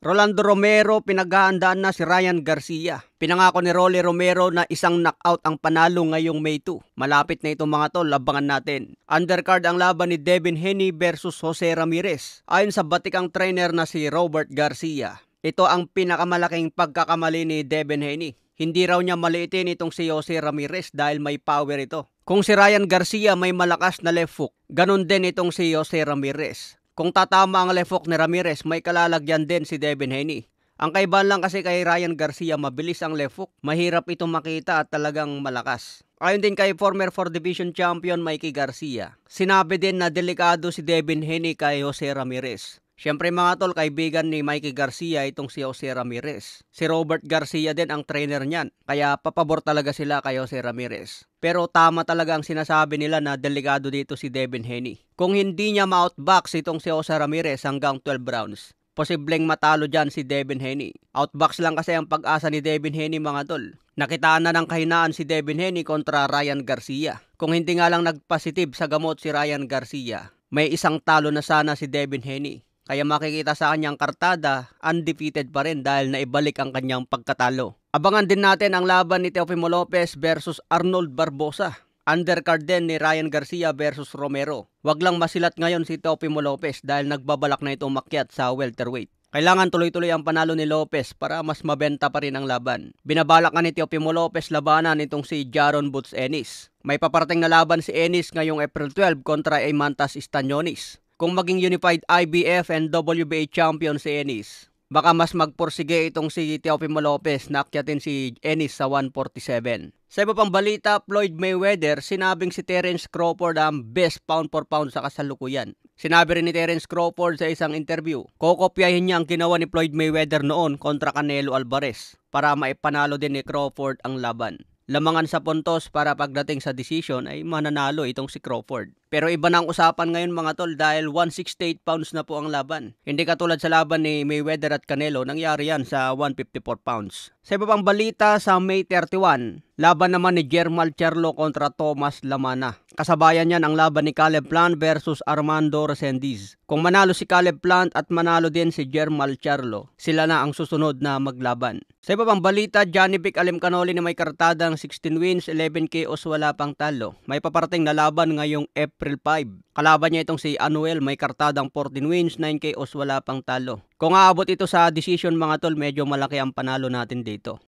Rolando Romero, pinaghahandaan na si Ryan Garcia. Pinangako ni Rolly Romero na isang knockout ang panalo ngayong May 2. Malapit na itong mga tol, labangan natin. Undercard ang laban ni Devin Haney versus Jose Ramirez. Ayon sa batikang trainer na si Robert Garcia, ito ang pinakamalaking pagkakamali ni Devin Haney. Hindi raw niya maliitin itong si Jose Ramirez dahil may power ito. Kung si Ryan Garcia may malakas na left hook, ganun din itong si Jose Ramirez. Kung tatama ang left hook ni Ramirez, may kalalagyan din si Devin Haney. Ang kaibahan lang kasi kay Ryan Garcia, mabilis ang left hook. Mahirap itong makita at talagang malakas. Ayon din kay former 4 Division Champion Mikey Garcia, sinabi din na delikado si Devin Haney kay Jose Ramirez. Siyempre mga tol, kaibigan ni Mikey Garcia itong si Jose Ramirez. Si Robert Garcia din ang trainer niyan, kaya papabor talaga sila kay Jose Ramirez. Pero tama talaga ang sinasabi nila na delikado dito si Devin Haney. Kung hindi niya ma-outbox itong si Jose Ramirez hanggang 12 rounds, posibleng matalo dyan si Devin Haney. Outbox lang kasi ang pag-asa ni Devin Haney mga tol. Nakitaan na ng kahinaan si Devin Haney kontra Ryan Garcia. Kung hindi nga lang nagpositive sa gamot si Ryan Garcia, may isang talo na sana si Devin Haney. Kaya makikita sa kanyang kartada, undefeated pa rin dahil naibalik ang kanyang pagkatalo. Abangan din natin ang laban ni Teofimo Lopez versus Arnold Barboza. Undercard din ni Ryan Garcia versus Romero. Wag lang masilat ngayon si Teofimo Lopez dahil nagbabalak na itong makyat sa welterweight. Kailangan tuloy-tuloy ang panalo ni Lopez para mas mabenta pa rin ang laban. Binabalak nga ni Teofimo Lopez labanan itong si Jaron Boots Ennis. May paparating na laban si Ennis ngayong April 12 kontra Eimantas Stanionis. Kung maging unified IBF and WBA champion si Ennis, baka mas magpursige itong si Teofimo Lopez na akyatin si Ennis sa 147. Sa iba pang balita, Floyd Mayweather, sinabing si Terence Crawford ang best pound for pound sa kasalukuyan. Sinabi rin ni Terence Crawford sa isang interview, kokopyahin niya ang ginawa ni Floyd Mayweather noon kontra Canelo Alvarez para maipanalo din ni Crawford ang laban. Lamangan sa puntos para pagdating sa decision ay mananalo itong si Crawford. Pero iba na ang usapan ngayon mga tol dahil 168 pounds na po ang laban. Hindi katulad sa laban ni Mayweather at Canelo, nangyari yan sa 154 pounds. Sa iba pang balita, sa May 31, laban naman ni Jermall Charlo kontra Thomas Lamana. Kasabayan yan ang laban ni Caleb Plant versus Armando Resendiz. Kung manalo si Caleb Plant at manalo din si Jermall Charlo, sila na ang susunod na maglaban. Sa iba pang balita, Johnny Vic Alimcanoli na may kartadang 16 wins, 11 KOs, wala pang talo. May paparating na laban ngayong April 5. Kalaban niya itong si Anuel, may kartadang 14 wins, 9 KOs, wala pang talo. Kung aabot ito sa decision mga tol, medyo malaki ang panalo natin dito.